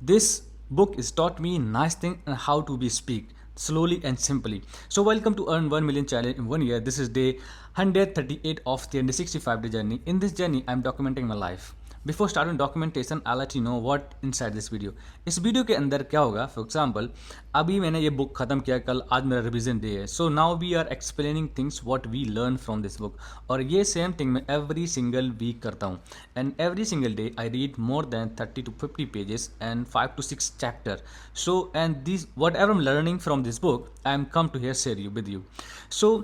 This book is taught me nice thing and how to be speak slowly and simply. So welcome to Earn 1 Million Challenge in 1 year. This is day 138 of the 365-day journey. In this journey, I'm documenting my life. Before starting documentation I let you know what inside this video. इस video के अंदर क्या होगा, for example अभी मैंने ये book खत्म किया, कल आज मेरा रिवीजन डे है. So now we are explaining things what we learn from this book. और ये सेम थिंग मैं एवरी सिंगल वीक करता हूँ. And every single day I read more than 30 to 50 pages and 5 to 6 chapter. So and these whatever I'm learning from this book, I am come to here share you with you. So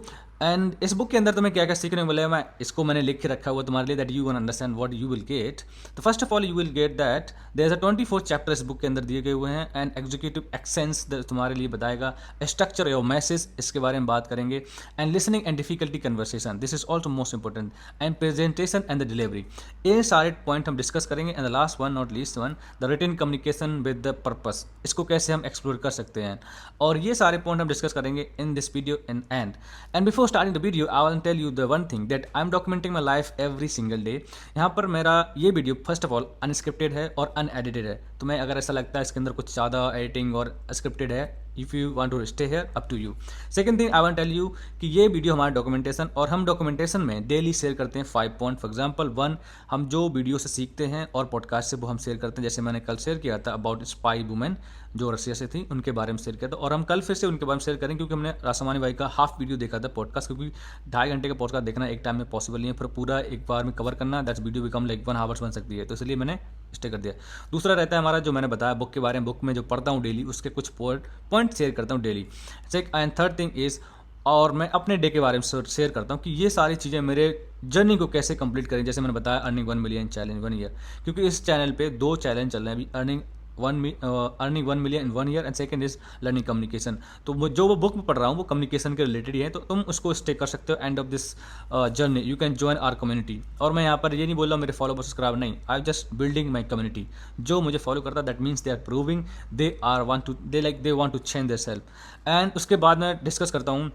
and इस book के अंदर तुम्हें क्या क्या सीखने को मिलेगा, मैं इसको मैंने लिख के रखा हुआ तुम्हारे लिए, that you can understand what you will get. तो first of all you will get that there is a 24 chapter इस बुक के अंदर दिए गए हुए हैं. एंड एग्जीक्यूटिव एक्सेंस तुम्हारे लिए बताएगा, स्ट्रक्चर योर मैसेज इसके बारे में बात करेंगे. And listening and difficulty conversation, this is also most important. And presentation and the delivery, ये सारे पॉइंट हम डिस्कस करेंगे. And the last one not least one, the written communication with the purpose, इसको कैसे हम एक्सप्लोर कर सकते हैं. और ये सारे पॉइंट हम डिस्कस करेंगे in this video in end. And before starting the video I will tell you the one thing that I am documenting my life every single day. यहाँ पर मेरा ये video first of all unscripted है और unedited है. तुम्हें अगर ऐसा लगता है इसके अंदर कुछ ज़्यादा एडिटिंग और स्क्रिप्टेड है, if you want to stay here up to you. Second thing I want tell you कि ये वीडियो हमारा डॉक्यूमेंटेशन, और हम डॉक्यूमेंटेशन में डेली शेयर करते हैं 5 पॉइंट. फॉर एग्जांपल 1, हम जो वीडियो से सीखते हैं और पॉडकास्ट से वो हम शेयर करते हैं. जैसे मैंने कल शेयर किया था अबाउट स्पाई वुमेन जो रशिया से थी, उनके बारे में शेयर किया था. और हम कल फिर से उनके बारे में शेयर करें क्योंकि हमने रासामानी भाई का हाफ वीडियो देखा था पॉडकास्ट, क्योंकि 2.5 घंटे का पॉडकास्ट देखना एक टाइम में पॉसिबल नहीं है, फिर पूरा एक बार में कवर करना, that's video become like 1 hours बन सकती है. तो इसलिए मैंने स्टे कर दिया. दूसरा रहता है हमारा, जो मैंने बताया बुक के बारे में, बुक में जो पढ़ता हूँ डेली उसके कुछ पॉइंट शेयर करता हूँ daily. And third thing is, और मैं अपने डे के बारे में शेयर करता हूँ कि ये सारी चीज़ें मेरे जर्नी को कैसे कंप्लीट करें. जैसे मैंने बताया अर्निंग 1 मिलियन चैलेंज 1 ईयर, क्योंकि इस चैनल पे 2 चैलेंज चल रहे हैं अभी. Earning 1 million in 1 year and second is learning communication. तो वो बुक में पढ़ रहा हूँ वो कम्युनिकेशन के रिलेटेड ही है, तो तुम उसको स्टे कर सकते हो. End of this journey you can join our community. और मैं यहाँ पर ये नहीं बोल रहा मेरे फॉलो सब्सक्राइब, नहीं, I am just building my community. जो मुझे फॉलो करता है that means they are proving they want to change their self. And उसके बाद मैं डिस्कस करता हूँ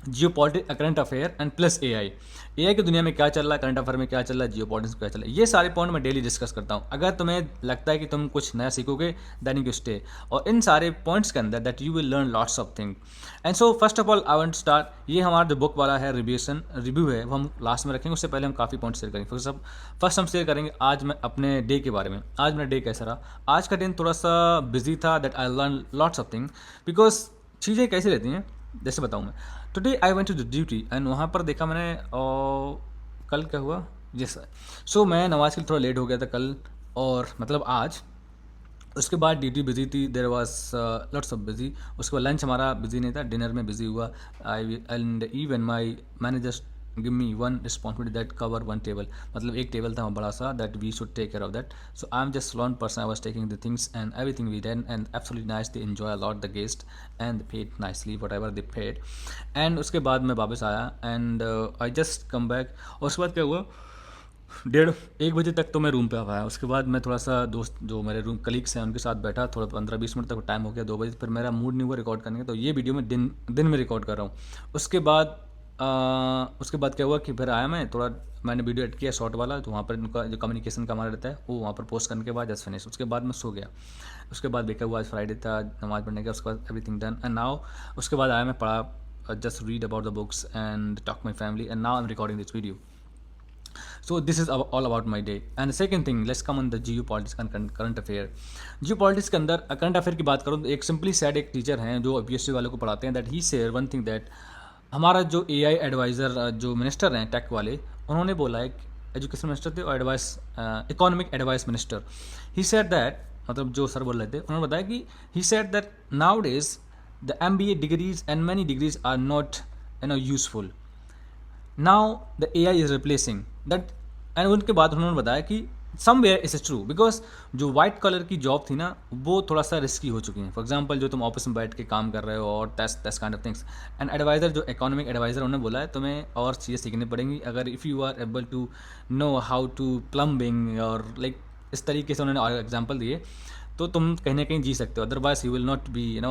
geo politics, current affair and plus AI की दुनिया में क्या चल रहा है, करंट अफेयर में क्या चल रहा है, जियो पॉलिटिक्स में क्या चल रहा है. ये सारे पॉइंट मैं डेली डिस्कस करता हूँ. अगर तुम्हें लगता है कि तुम कुछ नया सीखोगे देन यू स्टे. और इन सारे पॉइंट्स के अंदर that you will learn lots of thing. And so first of all I want to start. ये हमारा जो बुक वाला है रिव्यू है वो हम लास्ट में रखेंगे. उससे पहले हम काफ़ी पॉइंट शेयर करेंगे. फर्स्ट हम शेयर करेंगे आज मैं अपने डे के बारे में. आज मेरा डे कैसा रहा. आज का दिन थोड़ा सा बिजी था, that I learn lots of thing. Because चीज़ें कैसी रहती हैं, जैसे बताऊँ मैं. Today I went to the duty and वहाँ पर देखा मैंने, कल क्या हुआ, यस. सो मैं नमाज के लिए थोड़ा लेट हो गया था कल, और मतलब आज. उसके बाद ड्यूटी बिजी थी, there was lots of busy. उसके बाद लंच हमारा बिजी नहीं था, डिनर में बिजी हुआ. I and even my manager give me one responsibility that cover one table. मतलब एक टेबल था बड़ा सा, that we should take care of that. So I am just lone person, I was taking the things and everything we done and absolutely nice. They enjoy a lot the guest and paid nicely whatever they paid. And उसके बाद मैं वापस आया and I just come back. और उसके बाद क्या हुआ, 1:30 बजे तक तो मैं रूम पे आ पाया. उसके बाद मैं थोड़ा सा दोस्त जो मेरे रूम कलीग्स हैं उनके साथ बैठा, थोड़ा 15-20 मिनट तक टाइम हो गया. 2 बजे फिर मेरा मूड नहीं हुआ रिकॉर्ड करने का, तो ये वीडियो मैं दिन में रिकॉर्ड कर रहा हूँ. उसके बाद क्या हुआ कि फिर आया मैं, थोड़ा मैंने वीडियो एड किया शॉर्ट वाला, तो वहाँ पर उनका जो कम्युनिकेशन का हमारा रहता है वो वहाँ पर पोस्ट करने के बाद जस्ट फिनिश. उसके बाद मैं सो गया. उसके बाद देखा हुआ आज फ्राइडे था, नमाज पढ़ने का. उसके बाद एवरीथिंग डन एंड नाउ उसके बाद आया मैं पढ़ा, just read about the books and talk my family and now I am recording this video. So this is all about my day. And the second thing, let's come on the geopolitics and current affair. Geopolitics के अंदर current affair की बात करूँ तो एक simply sad एक teacher हैं जो यूपीएससी वालों को पढ़ाते हैं, that he share one thing that हमारा जो एआई एडवाइज़र जो मिनिस्टर हैं टेक वाले, उन्होंने बोला है, एजुकेशन मिनिस्टर थे और economic advise minister. He said that, मतलब जो सर बोल रहे थे, उन्होंने बताया कि he said that nowadays the MBA degrees and many degrees are not useful. Now the AI is replacing that. And उनके बाद उन्होंने बताया कि समवेयर इज ट्रू, बिकॉज जो वाइट कलर की जॉब थी ना वो थोड़ा सा रिस्की हो चुकी हैं. फॉर एग्जांपल जो तुम ऑफिस में बैठ के काम कर रहे हो और test kind of things. And adviser जो इकोनॉमिक एडवाइज़र उन्होंने बोला है तुम्हें और चीज़ें सीखनी पड़ेंगी अगर if you are able to know how to plumbing और लाइक इस तरीके से उन्होंने एग्जाम्पल दिए, तो तुम कहीं ना कहीं जी सकते हो. Otherwise you will not be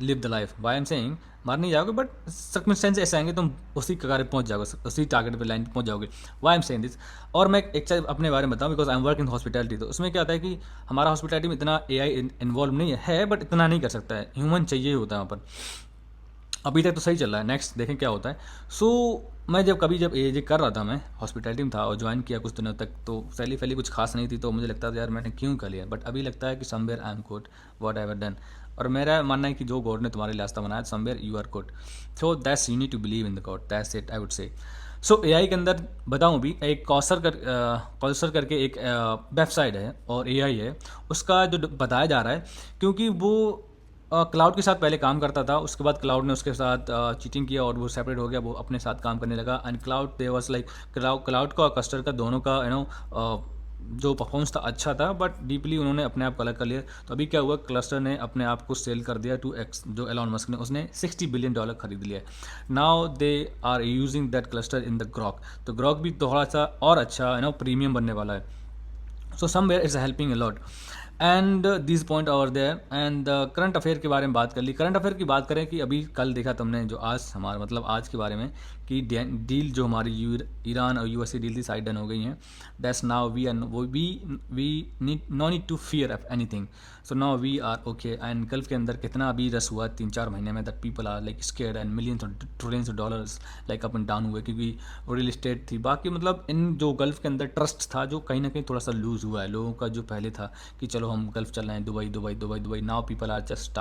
live the life. Why am saying मार नहीं जाओगे, बट सर्कमस्टेंस ऐसे आएंगे तुम उसी कगार पे पहुंच जाओगे, उसी टारगेट पे लाइन पे पहुंच जाओगे। Why am saying this. और मैं एक चीज़ अपने बारे में बताऊं, because I am work in hospitality. तो उसमें क्या होता है कि हमारा हॉस्पिटैलिटी में इतना AI इन्वॉल्व नहीं है, बट इतना नहीं कर सकता है, ह्यूमन चाहिए होता है वहाँ पर। अभी तक तो सही चल रहा है, नेक्स्ट देखें क्या होता है। सो मैं जब ये कर रहा था, मैं हॉस्पिटैलिटी में था और ज्वाइन किया कुछ दिनों तक, तो सैली फैली कुछ खास नहीं थी, तो मुझे लगता था यार मैंने क्यों कर लिया, बट अभी लगता है कि somewhere I am good what ever done. और मेरा मानना है कि जो गॉड ने तुम्हारे लिए रास्ता बनाया, somewhere you are good. So that's you need to believe in the God, that's it I would say. So AI के अंदर बताऊँ भी, एक कौसर करके एक वेबसाइट है और AI है, उसका जो बताया जा रहा है, क्योंकि वो क्लाउड के साथ पहले काम करता था, उसके बाद क्लाउड ने उसके साथ चीटिंग किया और वो सेपरेट हो गया, वो अपने साथ काम करने लगा। And cloud they was like cloud का और कस्टर का दोनों का जो परफॉर्मेंस था अच्छा था, बट डीपली उन्होंने अपने आप को अलग कर लिया। तो अभी क्या हुआ, क्लस्टर ने अपने आप को सेल कर दिया टू एक्स, जो एलॉन मस्क ने, उसने $60 बिलियन खरीद लिया। Now they are using that cluster in the Grok. तो ग्रॉक भी थोड़ा सा और अच्छा प्रीमियम बनने वाला है। So somewhere is helping a lot and this point over there. And current affair के बारे में बात कर ली। करंट अफेयर की बात करें कि अभी कल देखा तुमने, जो आज हमारा मतलब आज के बारे में, कि डील जो हमारी ईरान और US की डील थी, साइड डन हो गई हैं। That's now we no need to fear of anything. So now we are okay. And Gulf के अंदर कितना अभी रस हुआ 3-4 महीने में, that people are like scared and millions of trillions of dollars like up and down हुए, क्योंकि रियल इस्टेट थी। बाकी मतलब इन जो गल्फ के अंदर ट्रस्ट था, जो कहीं ना कहीं थोड़ा सा लूज हुआ है लोगों का, जो पहले था कि चलो हम गल्फ चल रहे हैं, Dubai Dubai Dubai Dubai. Now people are just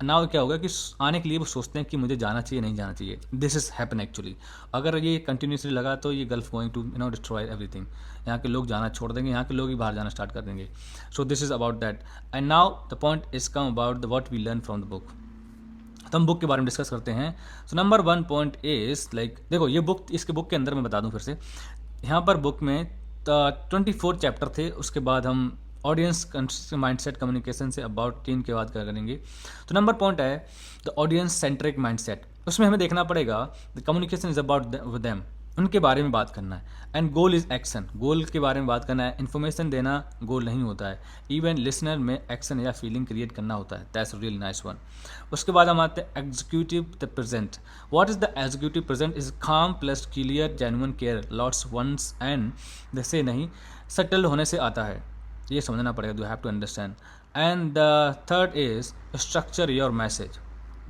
now क्या होगा कि आने के लिए वो सोचते हैं कि मुझे जाना चाहिए नहीं जाना चाहिए। This is happen actually. अगर ये कंटिन्यूसली लगा तो ये Gulf going to destroy everything. यहाँ के लोग जाना छोड़ देंगे, यहाँ के लोग ही बाहर जाना स्टार्ट कर देंगे। So this is about that. And now the point is come about the what we learn from the book. तो हम बुक के बारे में डिस्कस करते हैं। So number 1 point is like, देखो ये बुक, इसके बुक के अंदर मैं बता दूं फिर से, यहाँ पर बुक में 24 चैप्टर थे। उसके बाद हम audience mindset communication say about 3 के बाद क्या करेंगे। तो नंबर पॉइंट है द ऑडियंस सेंट्रिक माइंडसेट। उसमें हमें देखना पड़ेगा the communication is about them, उनके बारे में बात करना है। एंड गोल इज एक्शन, गोल के बारे में बात करना है। इन्फॉर्मेशन देना गोल नहीं होता है, इवन लिसनर में एक्शन या फीलिंग क्रिएट करना होता है। That's really nice one. उसके बाद हम आते हैं executive the present. What is the executive present is calm plus clear genuine care lots once and जैसे नहीं सेटल होने से आता है, ये समझना पड़ेगा, you have to understand. And the third is structure your message.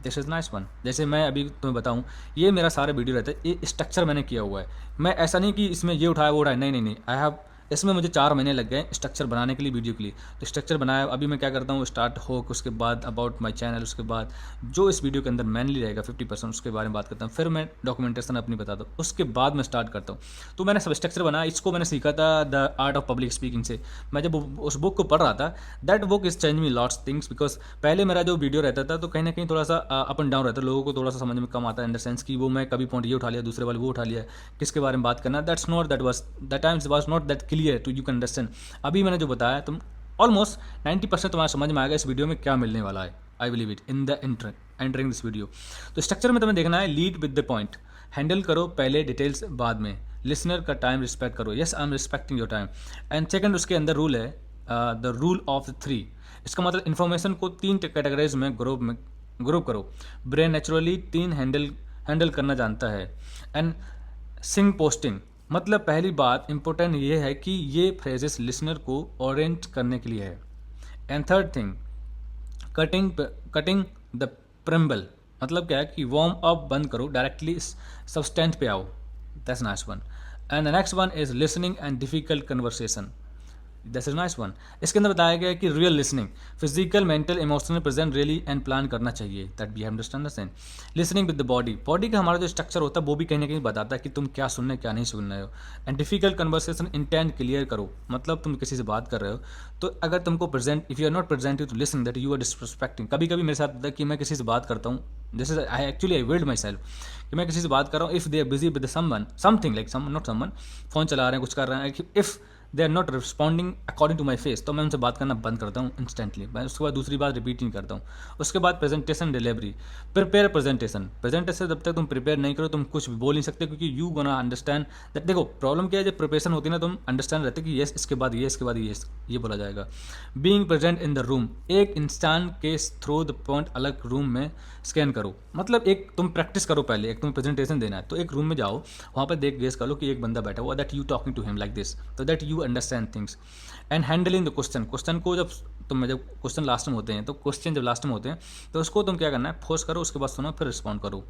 This is nice one. जैसे मैं अभी तुम्हें बताऊं, ये मेरा सारा वीडियो रहता है, ये स्ट्रक्चर मैंने किया हुआ है। मैं ऐसा नहीं कि इसमें ये उठाया वो उठाया, नहीं नहीं नहीं, आई हैव, इसमें मुझे 4 महीने लग गए स्ट्रक्चर बनाने के लिए, वीडियो के लिए। तो स्ट्रक्चर बनाया। अभी मैं क्या करता हूँ, स्टार्ट हो, उसके बाद अबाउट माय चैनल, उसके बाद जो इस वीडियो के अंदर मैनली रहेगा 50% उसके बारे में बात करता हूँ, फिर मैं डॉक्यूमेंटेशन अपनी बताता हूँ, उसके बाद मैं स्टार्ट करता हूँ। तो मैंने सब स्ट्रक्चर बनाया। इसको मैंने सीखा था the art of public speaking से। मैं जब उस बुक को पढ़ रहा था, that book is change me lots things, because पहले मेरा जो वीडियो रहता था तो कहीं ना कहीं थोड़ा सा अप एंड डाउन रहता है, लोगों को थोड़ा सा समझ में कम आता है, इन द सेंस कि वो मैं कभी पॉइंट ये उठा लिया, दूसरे वाले वो उठा लिया, किसके बारे में बात करना। That's not that times was not that clear to you can understand. अभी मैंने जो बताया, तुम ऑलमोस्ट 90% तुम्हारा समझ में आएगा इस वीडियो में क्या मिलने वाला है। I believe it in the entering this video. तो स्ट्रक्चर में तुम्हें देखना है, lead with the point, handle करो पहले, डिटेल्स बाद में, लिसनर का टाइम रिस्पेक्ट करो, yes I am respecting your time. And second उसके अंदर रूल है द रूल ऑफ 3। इसका मतलब इन्फॉर्मेशन को 3 कैटेगरीज में ग्रुप करो। ब्रेन नेचुरली 3 हैंडल करना जानता है। एंड सिंग पोस्टिंग, मतलब पहली बात इंपॉर्टेंट ये है कि ये फ्रेजेस लिसनर को ओरिएंट करने के लिए है। And third thing, cutting the preamble, मतलब क्या है कि वार्म अप बंद करो, डायरेक्टली सब्सटेंस पे आओ। That's nice one. And the next one is listening and difficult conversation. That's is nice one. इसके अंदर बताया गया है कि real listening, physical mental emotional present really and plan करना चाहिए, that we have understand. Listening with the body का हमारा जो स्ट्रक्चर होता है वो भी कहीं ना कहीं बताता है कि तुम क्या सुन रहे क्या नहीं सुन रहे हो। And difficult conversation, intent clear करो, मतलब तुम किसी से बात कर रहे हो तो अगर तुमको present, if you are not present to listen, that you are disrespecting. कभी कभी मेरे साथ होता है कि मैं किसी से बात करता हूँ, जैसे आई विल्ड माई सेल्फ, कि मैं किसी से बात कर रहा हूँ, if they are busy with someone something like not someone, phone चला रहे हैं, कुछ कर रहे हैं, if they are not responding according to my face, तो मैं उनसे बात करना बंद करता हूँ इंस्टेंटली। मैं उसके बाद दूसरी बात रिपीट नहीं करता हूँ। उसके बाद प्रेजेंटेशन डिलीवरी, प्रिपेयर प्रेजेंटेशन जब तक तुम प्रिपेयर नहीं करो तुम कुछ भी बोल नहीं सकते, क्योंकि यू गोना अंडरस्टैंड दैट। देखो प्रॉब्लम क्या है, जब प्रिपरेशन होती है ना तुम अंडरस्टैंड रहते कि येस इसके बाद ये, इसके बाद ये बोला जाएगा। Being present in the room, एक इंसान के थ्रू द पॉइंट अलग रूम में स्कैन करो, मतलब एक तुम प्रैक्टिस करो पहले, एक तुम प्रेजेंटेशन देना है तो एक रूम में जाओ, वहाँ पर देख गेस कर लो कि एक बंदा बैठा हुआ, that you talking to him like this, तो that you understand things. And handling the question को जब क्वेश्चन लास्ट में होते हैं, तो क्वेश्चन जब लास्ट में होते हैं तो उसको तुम क्या करना है, फोर्स करो, उसके बाद सुनो, फिर रिस्पॉन्ड करो।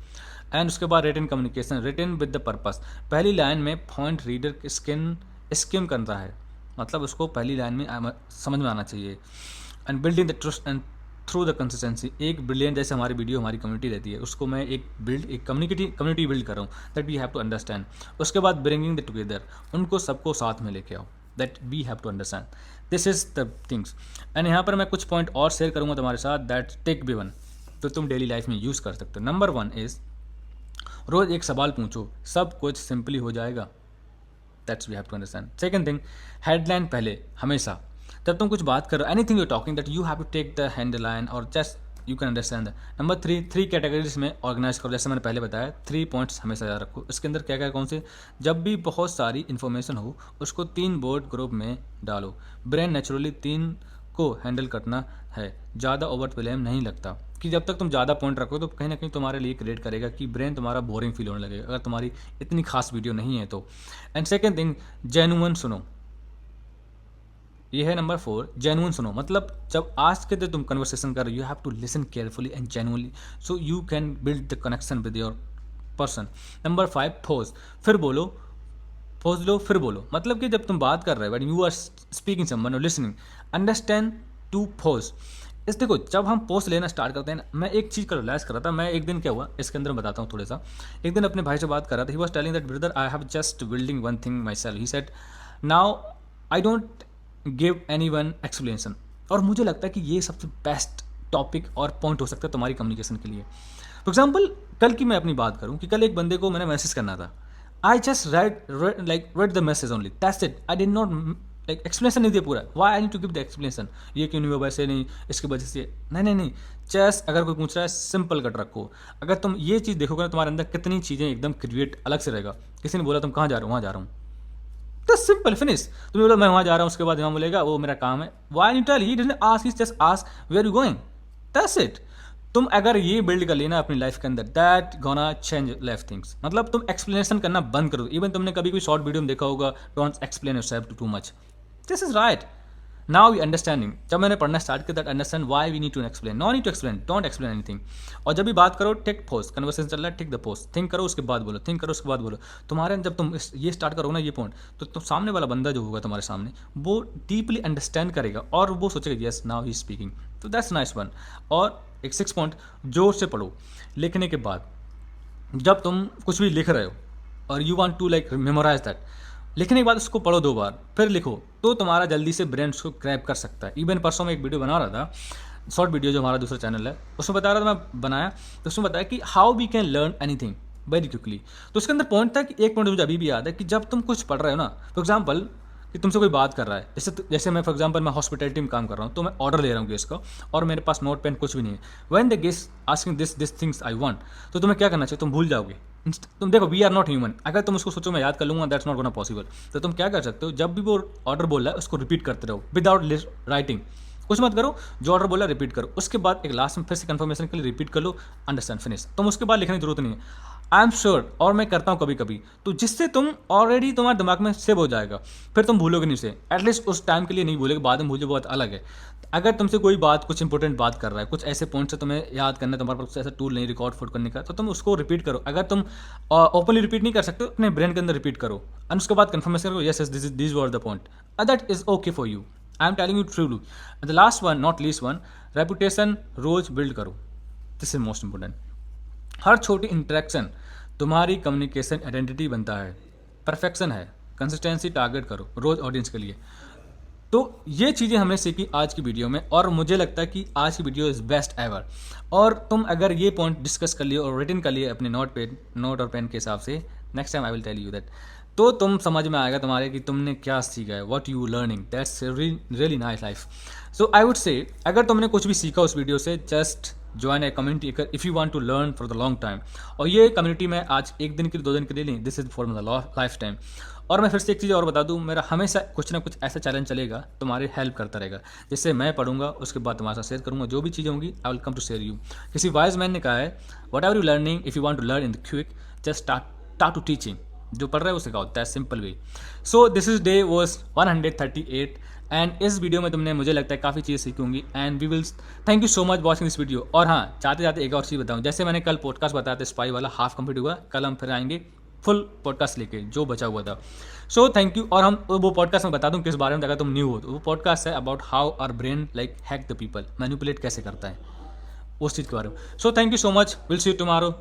एंड उसके बाद written communication, written with the purpose, पहली लाइन में पॉइंट रीडर स्किम करता है, मतलब उसको पहली लाइन में समझ में आना चाहिए। And building the trust and through the consistency, एक ब्रिलियंट, जैसे हमारी वीडियो हमारी कम्युनिटी रहती है, उसको मैं एक कम्युनिटी बिल्ड कर रहा हूँ, that we have to understand. उसके बाद ब्रिंगिंग द टुगेदर, उनको सबको साथ में लेके आओ, that we have to understand, this is the things. And यहाँ पर मैं कुछ पॉइंट और शेयर करूँगा तुम्हारे साथ, दैट टेक बी वन, तो तुम डेली लाइफ में यूज़ कर सकते हो। नंबर 1 इज़ रोज़ एक सवाल पूछो, सब कुछ सिंपली हो जाएगा, that's we have to understand. Second thing, headline पहले हमेशा, जब तुम कुछ बात करो, anything you talking, that you have to take the headline और just you can understand. Number 3 categories में ऑर्गेनाइज करो, जैसे मैंने पहले बताया 3 पॉइंट्स हमेशा याद रखो। इसके अंदर क्या क्या कौन से, जब भी बहुत सारी इन्फॉर्मेशन हो उसको 3 बोर्ड ग्रुप में डालो। ब्रेन नेचुरली 3 को हैंडल करना है, ज़्यादा ओवरवेलम नहीं लगता, कि जब तक तुम ज़्यादा पॉइंट रखो तो कहीं ना कहीं तुम्हारे लिए क्रिएट करेगा कि ब्रेन तुम्हारा बोरिंग फील होने लगेगा अगर तुम्हारी इतनी खास वीडियो नहीं है तो। एंड सेकेंड थिंग, जेन्युइन सुनो, ये है नंबर 4, जेन्युइन सुनो, मतलब जब आज के दिन तुम कन्वर्सेशन कर रहे हो, you have to listen carefully and genuinely, so you can build the connection with your person. Number 5, pause, फिर बोलो, पॉज लो फिर बोलो, मतलब कि जब तुम बात कर रहे हो, when you are speaking someone और लिसनिंग, अंडरस्टैंड टू पॉज। इस देखो जब हम पॉज लेना स्टार्ट करते हैं ना, मैं एक चीज़ का रियलाइज कर रहा था, मैं एक दिन क्या हुआ इसके अंदर बताता हूँ थोड़ा सा। एक दिन अपने भाई से बात कर रहा था, he was telling that brother I have just building one thing my self, he said now I don't give any one explanation. और मुझे लगता है कि ये सबसे बेस्ट टॉपिक और पॉइंट हो सकता है तुम्हारी कम्युनिकेशन के लिए। फॉर एग्जाम्पल कल की मैं अपनी बात करूँ कि कल एक बंदे को मैंने मैसेज करना था, I just read the message only, that's it, I did not like explanation नहीं दिया पूरा, why I need to give the explanation, ये क्यों नहीं हुआ, वैसे नहीं, इसकी वजह से नहीं, चेस अगर कोई पूछ रहा है सिंपल कट रखो। अगर तुम ये चीज़ देखोगे ना, तुम्हारे अंदर कितनी चीज़ें एकदम क्रिएट अलग से रहेगा। किसी ने बोला तुम कहाँ जा रहे हो, वहाँ जा रहा हूँ, तो सिंपल फिनिश। तुम बोलो मैं वहाँ जा रहा हूँ, उसके बाद वहाँ बोलेगा वो मेरा काम है, why नहीं tell, he didn't ask, he just ask where you going, that's it. तुम अगर ये बिल्ड कर लेना अपनी लाइफ के अंदर, that gonna change life things, मतलब तुम एक्सप्लेनेशन करना बंद करो। इवन तुमने कभी कोई शॉर्ट वीडियो में देखा होगा, don't explain yourself too much, this is right. Now we understanding, जब मैंने पढ़ना स्टार्ट किया, that understand why we need to explain, no need to explain, don't explain anything. और जब भी बात करो, टेक पॉज, कन्वर्सेशन चल रहा है, टेक द पॉज, थिंक करो उसके बाद बोलो, थिंक करो उसके बाद बोलो। तुम्हारे जब तुम ये स्टार्ट करोगे ना ये पॉइंट, तो तुम सामने वाला बंदा जो होगा तुम्हारे सामने, वो डीपली अंडरस्टैंड करेगा और वो सोचेगा यस नाउ ही स्पीकिंग, तो दैट्स नाइस वन। और एक 6 पॉइंट, जोर से पढ़ो। लिखने के बाद जब तुम कुछ भी लिख रहे हो और you want to like memorise that, लिखने के बाद उसको पढ़ो 2 बार, फिर लिखो, तो तुम्हारा जल्दी से ब्रेन उसको क्रैप कर सकता है। इवन परसों में एक वीडियो बना रहा था, शॉर्ट वीडियो जो हमारा दूसरा चैनल है, उसमें बता रहा था, मैं बनाया तो उसमें बताया कि how we can learn anything very quickly. तो उसके अंदर पॉइंट था कि एक पॉइंट मुझे अभी भी याद है कि जब तुम कुछ पढ़ रहे हो ना, फॉर एग्जाम्पल कि तुमसे कोई बात कर रहा है, जैसे मैं फॉर एग्जांपल मैं हॉस्पिटैलिटी में काम कर रहा हूँ, तो मैं ऑर्डर ले रहा हूँ गेस्ट का और मेरे पास नोट पेन कुछ भी नहीं है। When the guest asking this things I want, तो तुम्हें क्या करना चाहिए, तुम भूल जाओगे। तुम देखो वी आर नॉट ह्यूमन, अगर तुम उसको सोचो मैं याद कर लूँगा, दैट्स नॉट गोना पॉसिबल। तो तुम क्या कर सकते हो, जब भी वो ऑर्डर बोल रहा है उसको रिपीट करते रहो विदाउट राइटिंग, कुछ मत करो, जो ऑर्डर बोला रिपीट करो, उसके बाद एक लास्ट में फिर से कंफर्मेशन के लिए रिपीट कर लो, अंडरस्टैंड, फिनिश। तुम उसके बाद लिखने की जरूरत नहीं है। आई एम श्योर, और मैं करता हूँ कभी कभी, तो जिससे तुम ऑलरेडी तुम्हारे दिमाग में सेव हो जाएगा, फिर तुम भूलोगे नहीं उसे, एटलीस्ट उस टाइम के लिए नहीं भूलोगे, बाद में भूलो बहुत अलग है। अगर तुमसे कोई बात कुछ इंपॉर्टेंट बात कर रहा है, कुछ ऐसे पॉइंट से तुम्हें याद करना है, तुम्हारे पास ऐसा टूल नहीं रिकॉर्ड फुट करने का, तो तुम उसको रिपीट करो। अगर तुम ओपनली रिपीट नहीं कर सकते, अपने ब्रेन के अंदर रिपीट करो और उसके बाद कंफर्मेशन करो, yes yes this were the point, that is okay for you, I am telling you truly. The last one not least one, reputation रोज बिल्ड करो, दिस इज मोस्ट इंपॉर्टेंट। हर छोटी इंटरेक्शन तुम्हारी कम्युनिकेशन आइडेंटिटी बनता है, perfection है, consistency target करो रोज audience के लिए। तो ये चीज़ें हमने सीखी आज की वीडियो में, और मुझे लगता है कि आज की वीडियो इज़ बेस्ट एवर। और तुम अगर ये पॉइंट डिस्कस कर लिए और रिटन कर लिए अपने नोट और पेन के हिसाब से, next time I will tell you that तो तुम समझ में आएगा तुम्हारे कि तुमने क्या सीखा है, what you learning, that's really nice life. So I would say अगर तुमने कुछ भी सीखा उस वीडियो से, just join a community if you want to learn for the long time. और ये कम्युनिटी मैं आज एक दिन के लिए 2 दिन के लिए नहीं, this is for the life time. और मैं फिर से एक चीज़ और बता दूं, मेरा हमेशा कुछ ना कुछ ऐसा चैलेंज चलेगा तुम्हारी हेल्प करता रहेगा, जिससे मैं पढ़ूंगा उसके बाद तुम्हारे साथ शेयर करूंगा जो भी चीज़ें होंगी, I will come to share you. किसी वाइज मैन ने कहा है, whatever you learning if you want to learn in the quick, just start to teaching. जो पढ़ रहे हो सिखाओ, that simple way. So this is day was 138 and इस वीडियो में तुमने मुझे लगता है काफ़ी चीज़ें सीखी होंगी and we will thank you so much watching this video. और हाँ, चाहते जाते एक और चीज़ बताऊँ, जैसे मैंने कल पॉडकास्ट बताया था स्पाई वाला, हाफ कंप्लीट हुआ, कल हम फिर आएंगे फुल पॉडकास्ट लेके जो बचा हुआ था। सो थैंक यू। और हम वो पॉडकास्ट में बता दूं किस बारे में, अगर तुम न्यू हो तो वो पॉडकास्ट है about how our brain like hack the people, manipulate कैसे करता है, उस चीज़ के बारे में। So thank you so much, will see you tomorrow.